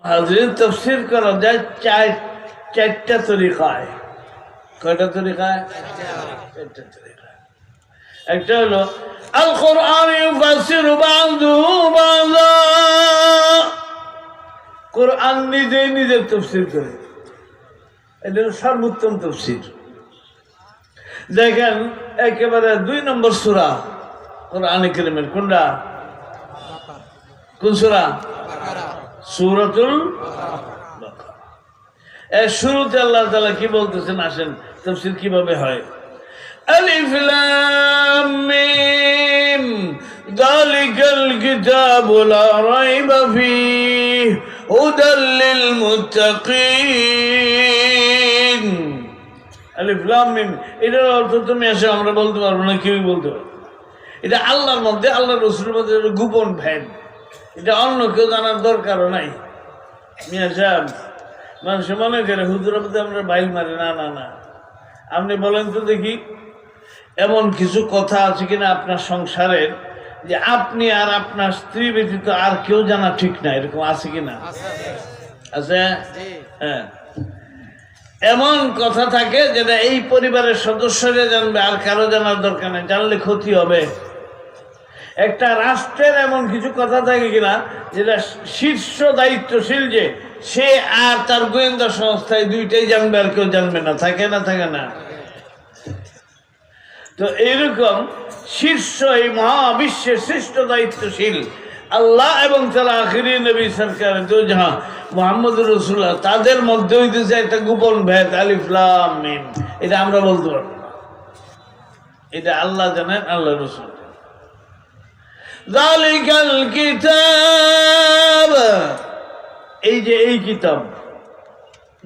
হাজরিন তাফসীর করা যায় চারটা তরিকায়। কয়টা তরিকায়? চারটা তরিকায়। একটা হলো আল কোরআন ইউফাসসিরু বা'দুহু বা'দা, কোরআন নিজেই নিজের তাফসীর করে, এটা সর্বোত্তম তাফসীর। দেখেন একেবারে 2 নম্বর সূরা কোরআনে কারীমের, কোনটা? কোন সূরা? সূরাতুল বাকারা। এর শুরুতে আল্লাহ তাআলা কি বলতেছেন আসেন তাফসীর কিভাবে হয়। আলিফ লাম মিম যালিকাল কিতাবু লা রাইবা ফীহি হুদাল লিল মুত্তাকিন। আলিফ লাম মিম এটার অর্থ তুমি এসে আমরা বলতে পারবো না, কেউই বলতে পারবে। এটা আল্লাহর মধ্যে, আল্লাহ রসুলের মধ্যে গোপন ভেদ, এটা অন্য কেউ জানার দরকারও নাই। মিয়া সাহেব, মানুষ মনে করে হুজুরের মধ্যে আমরা বাইল মারি, না না না। আপনি বলেন তো দেখি, এমন কিছু কথা আছে কিনা আপনার সংসারের যে আপনি আর আপনার স্ত্রী ব্যতীত আর কেউ জানা ঠিক না, এরকম আছে কিনা? আছে। হ্যাঁ, এমন কথা থাকে যেটা এই পরিবারের সদস্যরা জানবে, আর কারো জানার দরকার নেই, জানলে ক্ষতি হবে। একটা রাষ্ট্রের এমন কিছু কথা থাকে কিনা যেটা শীর্ষ দায়িত্বশীল যে সে আর তার গোয়েন্দা সংস্থায় দুইটাই জানবে, আর কেউ জানবে না, থাকে না? থাকে না? তো এইরকম শীর্ষ এই মহাবিশ্বের শ্রেষ্ঠ দায়িত্বশীল আল্লাহ এবং তার আখিরি নবী সরকার তো জাহান মুহাম্মদুর রাসূলুল্লাহ, তাদের মধ্যে হইতেছে একটা গোপন ভেদ, আলিফ লাম মিম। এটা আমরা বলতে পারবো না, এটা আল্লাহ জানেন, আল্লাহ রাসূল। যালিকাল কিতাব, এই যে এই কিতাব,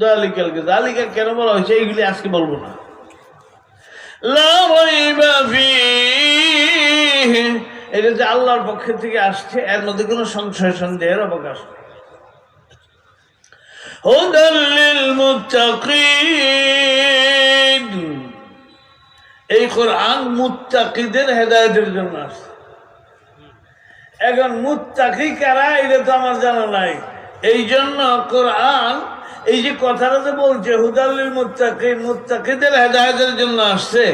যালিকাল কিতাব, যালিকা কেন বলা হয়েছে এইগুলি আজকে বলবো না। লা রাইবা ফীহি, এটা যে আল্লাহর পক্ষ থেকে আসছে, এর মধ্যে কোনো সংশয় সন্দেহের অবকাশ নেই। হুদাল লিল মুত্তাকিন, এই কোরআন মুত্তাকিদের হেদায়েতের জন্য আসছে। এখন মুত্তাকি কারা এটা তো আমার জানা নাই, এই জন্য কোরআন এই যে কথাটা যে বলছে হুদাল লিল মুত্তাকিন, মুত্তাকিদের হেদায়েতের জন্য আসছে,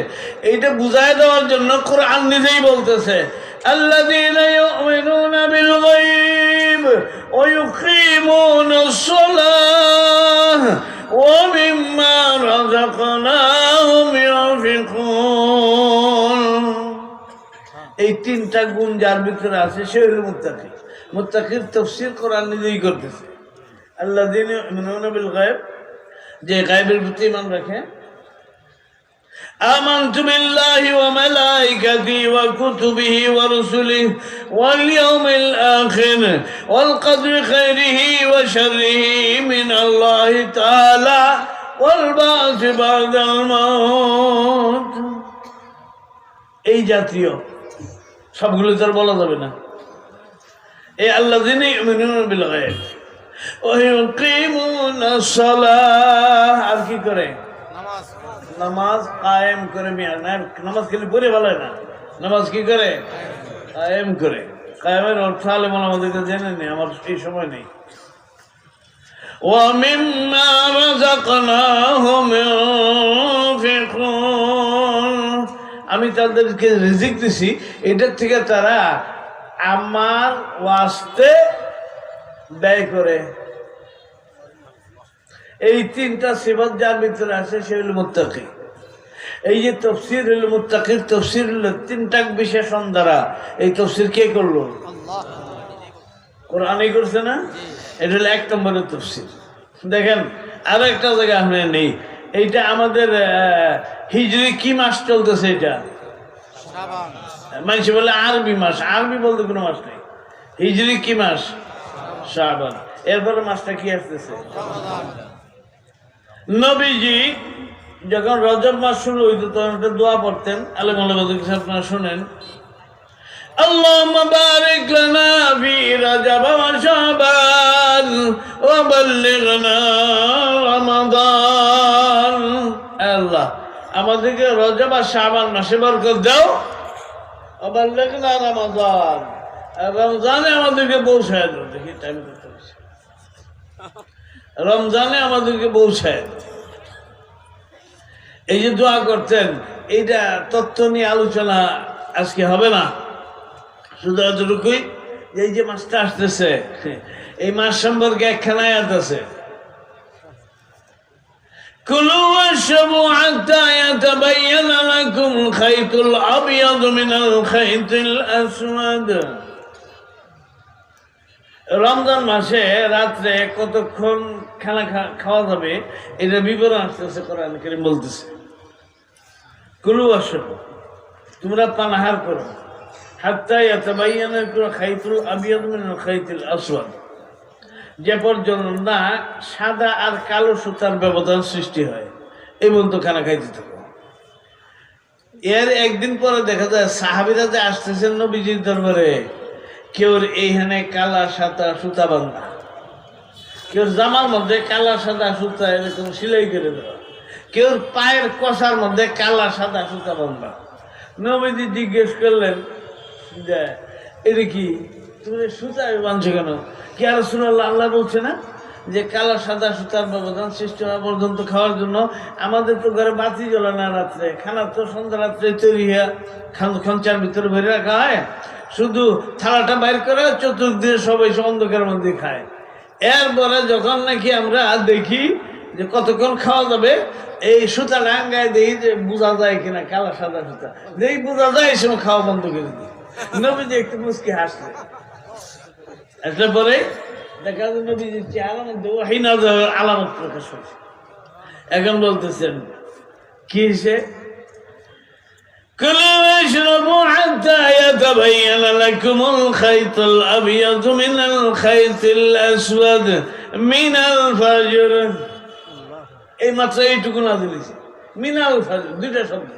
এইটা বুঝায় দেওয়ার জন্য কোরআন নিজেই বলতেছে আল্লাযীনা ইউমিনুনা বিল গায়ব ওয়া ইউকিমুনাস সালাহ ওয়া মিম্মা রাযাকনাহুম ইউনফিকুন। এই তিনটা গুণ যার ভিতরে আছে সে হলো মুত্তাকি। মুত্তাকির তাফসীর কোরআন নিজেই করতেছে। আল্লাযীনা ইউমিনুনা বিল গায়ব, যে গায়বের প্রতি ঈমান রাখে। আমানতু বিল্লাহি ওয়া মালাইকাতিহি ওয়া কুতুবিহি ওয়া রুসুলিহি ওয়াল ইয়াউমিল আখির ওয়াল কদরি খাইরিহি ওয়া শাররিহি মিনাল্লাহি তাআলা ওয়াল বা'সি বা'দাল মাউত। এই জাতীয় সবগুলো তো আর বলা যাবে না। এই আল্লাযীনা ইউমিনুনা বিল গায়ব ওয়া ইউকিমুনাস সালাহ, আর কি করে? নামাজ কায়েম করে। নামাজ খালি পড়ে ভালো না, নামাজ কি করে? কায়েম করে। কায়েমের অর্থ আলেমুল আমাদেরকে জেনে নেই, আমার এই সময় নেই। ওয়া মিম্মা রাযাকনাহুম ইউনফিকুন, আমি তাদেরকে রিজিক দিছি, এটার থেকে তারা আমার ওয়াস্তে ব্যয় করে। এই তিনটা সিফাত যার ভিতরে আছে সে হলো মুত্তাকি। এই যে তাফসীর হলো মুত্তাকির তাফসীর হলো তিনটা বিশেষণ দ্বারা। এই তাফসীর কে করলো? আল্লাহ। কোরআনই করছে না? এটা হলো 1 নম্বরের তাফসীর। দেখেন আর একটা জায়গা আমরা নেই, এইটা আমাদের হিজরি কি মাস চলতেছে? এটা শাবান। মানুষ বলে আরবি মাস, আরবি বলতে কোনো মাস নেই। হিজরি কি মাস? শাবান। এরপরে মাসটা কি আসতেছে? রমাদান। নবীজি যখন রজব মাস শুরু হইতো তখন একটা দোয়া পড়তেন, আলেম ওলামাদের কাছে আপনারা শুনেন, আল্লাহুম্মা বারিক লানা ফি রজব ওয়া শাবান ওয়া বাল্লিগনা রমাদান। আল্লাহ আমাদেরকে রজব আর শাবান মাসে বরকত দাও, ওয়া বাল্লিগনা রমাদান, আর রমজানে আমাদেরকে পৌঁছায় দাও। দেখি টাইম করতে হচ্ছে রমজানে আমাদেরকে পৌঁছায়। এই যে দোয়া করতেন, এইটা তথ্য নিয়ে আলোচনা আজকে হবে না, শুধু এতটুকুই যে এই যে মাসটা আসতেছে, এই মাস সম্পর্কে একখানা আয়াত আছে, কুলু ওয়াশরাবু হাত্তা ইয়াতাবায়্যানা লাকুম খাইতুল আবয়াদ মিনাল খাইতিল আসওয়াদ। রমজান মাসে রাত্রে কতক্ষণ খানা খাওয়া যাবে এটা বিবরণ আসতেছে, কোরআন কারীম বলতেছে কুলু ওয়াশরাবু, তোমরা পানাহার করো, হাত্তা ইয়াতাবায়্যানা লাকুম খাইতুল আবয়াদ মিনাল খাইতিল আসওয়াদ, যে পর্যন্ত না সাদা আর কালো সুতার ব্যবধান সৃষ্টি হয় এই পর্যন্ত খানা খাইতে থাকো। এর একদিন পরে দেখা যায় সাহাবীরা যে আসতেছেন নবীজির দরবারে, কেউ এইখানে কালা সাদা সুতা বাঁধা, কেউ জামার মধ্যে কালা সাদা সুতা এরকম সেলাই করে দেওয়া, কেউ পায়ের কষার মধ্যে কালা সাদা সুতা বাঁধা। নবীজি জিজ্ঞেস করলেন যে এটা কি, তুমি সুতা বাঁধছো কেন? কি আর রাসূলুল্লাহ, আল্লাহ বলছে না যে কালা সাদা সুতার ব্যবধান সৃষ্টি হওয়া পর্যন্ত খাওয়ার জন্য? আমাদের তো ঘরে বাতি জ্বলে না রাত্রে, খানা তো সন্ধ্যা রাত্রে তৈরি হয়ে খঞ্চার ভিতরে ভরে রাখা হয়, শুধু থালাটা বাইর করে চতুর্দিকে সবাই অন্ধকারের মধ্যে খায়। এরপরে যখন নাকি আমরা দেখি যে কতক্ষণ খাওয়া যাবে, এই সুতা ডাঙ্গায় দেখি যে বোঝা যায় কিনা কালা সাদা সুতা, দেখি বোঝা যায় এই সময় খাওয়া বন্ধ করে দিই। নবীজি একটু মুচকি হাসলে, আসলে পরে দেখা যায় নবীজির চেহারার মধ্যে ওহী নাযিলের আলামত প্রকাশ হয়েছে। এখন বলতেছেন কি সে, কুলু ওয়াশরাবু হাত্তা ইয়াতাবায়্যানা লাকুমুল খাইতুল আবয়াদ মিনাল খাইতিল আসওয়াদ মিনাল ফাজর। এই মাত্র এইটুকু নাযিল হয়েছে, মিনাল ফাজর, দুইটা শব্দ,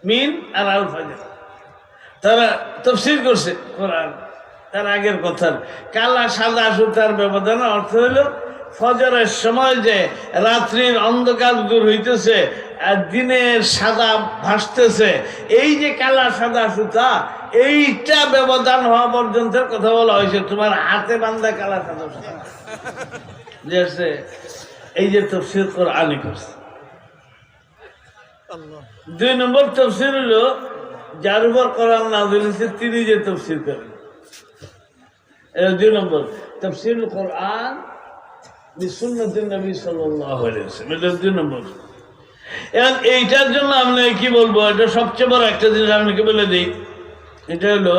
মিন আর আল ফাজর। তারা তাফসীর করছে কোরআন তার আগের কথার, কালা সাদা সুতার ব্যবধান অর্থ হইল ফজরের সময় যে রাত্রির অন্ধকার দূর হইতেছে আর দিনের সাদা ভাসতেছে, এই যে কালা সাদা সুতা, এইটা ব্যবধান হওয়া পর্যন্ত কথা বলা হয়েছে। তোমার হাতে বান্ধা কালা সাদা সুতা যে এই যে তাফসীর কোরআনে করছে। 2 নম্বর তাফসীর হলো যার উপর কোরআন নাযিল হয়েছে তিনি যে তাফসীর করেন। 2 নম্বর তাফসীর কোরআন বিসুন্নাতিন নবী সাল্লাল্লাহু আলাইহি ওয়াসাল্লাম, এটা 2 নম্বর। এখন এইটার জন্য আমি কি বলবো, এটা সবচেয়ে বড় একটা জিনিস আপনাকে বলে দিই, এটা হলো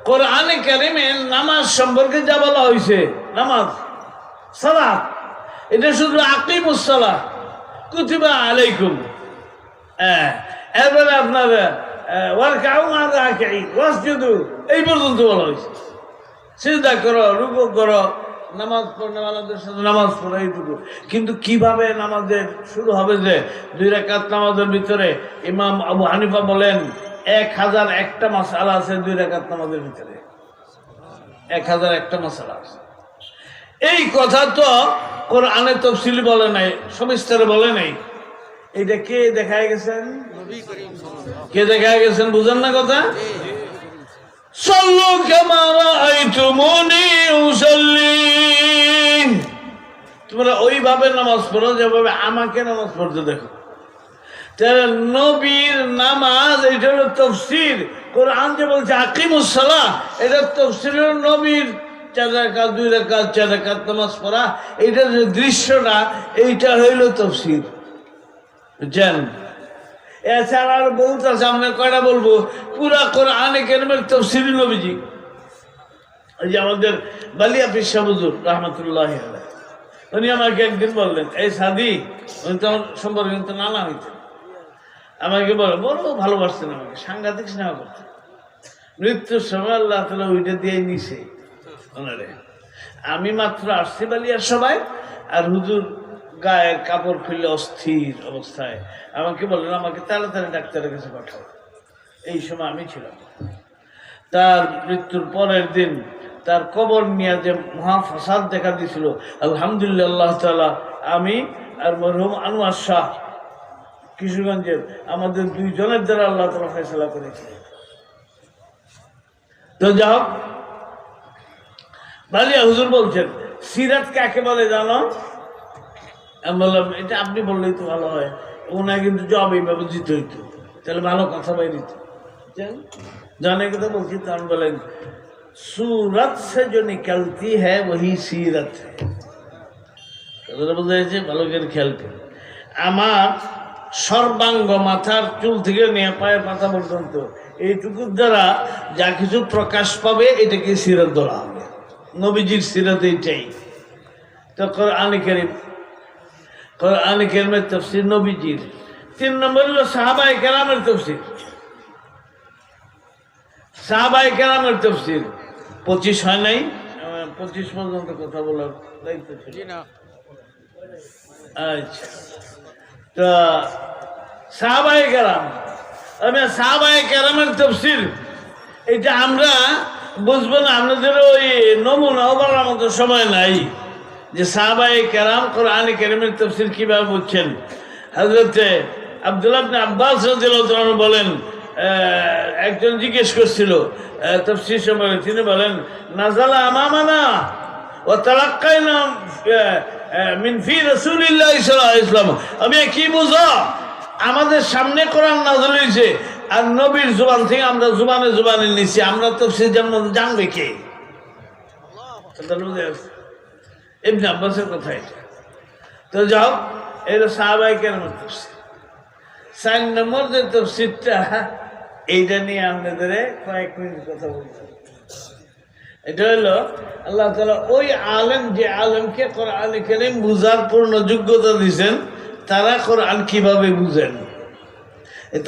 কোরআনে কারিমে নামাজ সম্পর্কে যা বলা হয়েছে, নামাজ সালাত, এটা শুধু আকিমুস সালাহ কুতিবা আলাইকুম, এরপরে আপনার ওয়ারকাউ মা রাকিঈন ওয়াসজুদু, এই পর্যন্ত বলা হয়েছে। সিজদা করো, রুকু করো, নামাজ পড়নেওয়ালাদের সাথে নামাজ পড়ো, এইটুকু। কিন্তু কিভাবে নামাজের শুরু হবে, যে 2 রাকাত নামাজের ভিতরে ইমাম আবু হানিফা বলেন 1001টা মাসআলা আছে 2 রাকাত নামাজের ভিতরে, 1001টা মাসআলা আছে। এই কথা তো কোরআনে তাফসীলি বলে নাই, সবিস্তারে বলে নাই। এটা কে দেখায় গেছেন? কে দেখায় গেছেন? বুঝেন না কথা? সাল্লু কামা রাআইতুমুনি উসাল্লি, তোমরা ওইভাবে নামাজ পড়ো যেভাবে আমাকে নামাজ পড়তে দেখো। তাহলে নবীর নামাজ, এটা হলো তাফসীর। কোরআন যে বলছে আকিমুস সালাহ, এটা তাফসীর হলো নবীর 4 রাকাত 2 রাকাত 4 রাকাত নামাজ পড়া, এইটার যে দৃশ্যটা, এইটা হইল তাফসীর। বুঝছেন? এছাড়া আর বহুত আছে, আমরা কয়টা বলবো? পুরা কোরআনে কারিমের তাফসীর নবীজি। এই যে আমাদের বালিয়া পীর সাহেব হুজুর রাহমাতুল্লাহি আলাইহি, উনি আমাকে একদিন বললেন, এই সাদি, উনি তো আমার সম্পর্কে কিন্তু নানা হইতেন, আমাকে বলে বড় ভালোবাসতেন, আমাকে সাংঘাতিক স্নেহ করতেন। মৃত্যুর সময় আল্লাহ তাআলা ওইটা দিয়ে নিছে ওনারে। আমি মাত্র আসছি বালিয়ার সবাই, আর হুজুর গায়ের কাপড় খুললে অস্থির অবস্থায় আমাকে বললেন আমাকে তাড়াতাড়ি ডাক্তারের কাছে পাঠাও। এই সময় আমি ছিলাম। তার মৃত্যুর পরের দিন তার কবর নিয়ে যে মহা ফাসাদ দেখা দিয়েছিল, আলহামদুলিল্লাহ আল্লাহ তাআলা আমি আর মরহুম আনোয়ার শাহ কিশোরগঞ্জের, আমাদের 2 জনের দ্বারা আল্লাহ তাআলা ফয়সালা করেছিলেন। তো যাও, বালিয়া হুজুর বলছেন সিরাত কাকে বলে জানো? আমি বললাম এটা আপনি বললেই তো ভালো হয়, ওনার কিন্তু জব এইভাবে দিতে হইতো, তাহলে ভালো কথা বাইরে জানে কথা বলছি। তখন বলেন सूरत से जो निकलती है वही सीरत है। বোঝা যাচ্ছে? ভালো করে খেয়াল করে। আমার সর্বাঙ্গ মাথার চুল থেকে নিয়ে পায়ের পাতা পর্যন্ত এইটুকুর দ্বারা যা কিছু প্রকাশ পাবে এটাকে সিরাত ধরা হবে। নবীজির সিরাত এইটাই। তো কোরআন কারীমের তাফসীর নবীজির। 3 নম্বর হলো সাহাবায়ে কেরামের তাফসীর। সাহাবায়ে কেরামের তাফসীর 25 হয় নাই, 25 পর্যন্ত কথা বলার দায়িত্ব ছিল। আচ্ছা, তো সাহাবায়ে কেরাম, আমি সাহাবায়ে কেরামের তাফসীর এটা আমরা বুঝবো না, আমাদের ওই নমুনা বলার মতো সময় নাই যে সাহাবায়ে কেরাম কোরআন কারীমের তাফসীর কিভাবে বুঝছেন। হযরত আব্দুল্লাহ ইবনে আব্বাস রাদিয়াল্লাহু আনহু বলেন, একজন জিজ্ঞেস করছিল তাফসীর সম্পর্কে, তিনি বলেন নাযালা আমামানা ওয়া তালাক্কাইনা মিন ফি রাসূলিল্লাহ সাল্লাল্লাহু আলাইহি ওয়াসাল্লাম। আমি কি বুঝো? আমাদের সামনে কোরআন নাযিল হয়েছে আর নবীর জবান থেকে আমরা জবানে জবানে নিছি, আমরা তাফসীর জানবে কে? ইবনে আব্বাসের কথা এটা। তো যাও, এটা সাহাবায়ে কেরামের তাফসীর। 4 নম্বর যে তাফসীরটা, এইটা নিয়ে আপনাদের কয়েক মিনিট কথা বলতে। এটা হলো আল্লাহ তাআলা ওই আলেম, যে আলেমকে কোরআন কারীম বুঝার পূর্ণ যোগ্যতা দিয়েছেন, তারা কোরআন কিভাবে বুঝেন,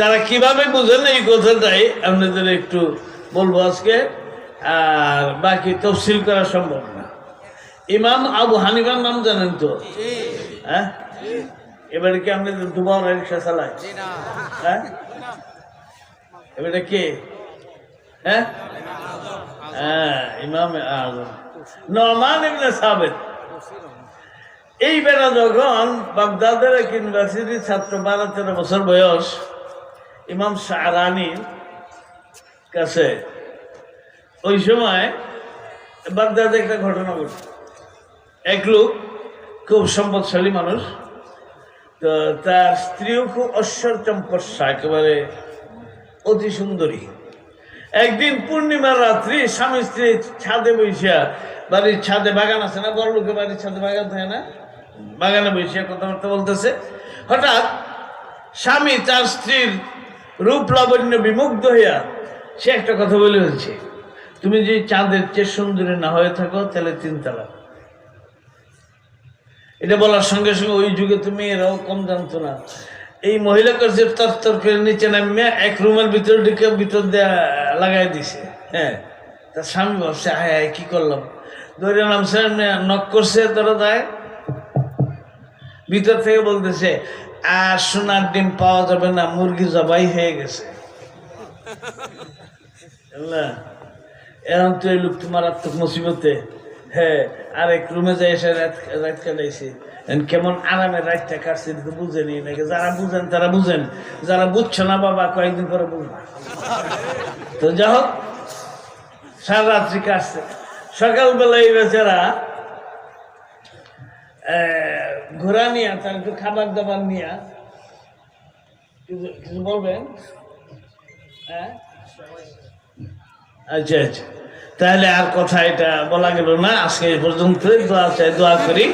তারা কিভাবে বুঝেন এই কথাটাই আপনাদের একটু বলবো আজকে। আর বাকি তফসিল করা সম্ভব না। ইমাম আবু হানিফার নাম জানেন তো? হ্যাঁ, এবারে কি আপনাদের দুবার রিক্সা চালায়? হ্যাঁ, এবারে কে? হ্যাঁ, ইমাম আযম নুমান ইবনে সাবিত। এই বেলা যখন বাগদাদের এক ইউনিভার্সিটির ছাত্র, 12-13 বছর বয়স, ইমাম শাহরানির কাছে ওই সময় বাগদাদে একটা ঘটনা ঘটে। এক লোক খুব সম্পদশালী মানুষ, তো তার স্ত্রীও খুব ঐশ্বর্যম্পস্যা, একেবারে অতি সুন্দরী। একদিন পূর্ণিমার রাত্রি স্বামী স্ত্রী ছাদে বসিয়া, বাড়ির ছাদে বাগান আছে না, বড় লোকের বাড়ির ছাদে বাগান থাকে না, বাগানে বসিয়া কথাবার্তা বলতেছে। হঠাৎ স্বামী তার স্ত্রীর রূপ লাবণ্য বিমুগ্ধ হইয়া সে একটা কথা বলে হচ্ছে, তুমি যদি চাঁদের চেয়ে সুন্দরী না হয়ে থাকো তাহলে 3 তালাক। এটা বলার সঙ্গে সঙ্গে ওই যুগে তুমি এরাও কম জানতো না, এই মহিলা করছে তরতর করে নিচে নামিয়ে এক রুমের ভিতরে ঢুকে ভিতর দিয়ে লাগাই দিছে। হ্যাঁ, তার স্বামী ভাবছে হায় হায় কি করলাম, ধরে নামছে, নক করছে, তোরা যায় ভিতর থেকে বলতেছে আর সোনার ডিম পাওয়া যাবে না, মুরগি জবাই হয়ে গেছে। এখন তো এই লোক তোমার আত্মক মুসিবতে। হ্যাঁ, আরেক রুমে যাই এসে রাত কাটাইছে, কেমন আরামের রাতটা কাটছে তো বুঝেনি নাকি? যারা বুঝেন তারা বুঝেন, যারা বুঝছো না বাবা কয়েকদিন পরে বুঝবা। তো যা হোক, সারা রাত্রি কাটছে। সকালবেলা এই বেচারা ঘোরা নিয়া, তার একটু খাবার দাবার নিয়া, কিছু বলবেন? হ্যাঁ, আচ্ছা আচ্ছা, তাহলে আর কথা এটা বলা গেল না, আজকে এই পর্যন্ত। দোয়া চাই, দোয়া করি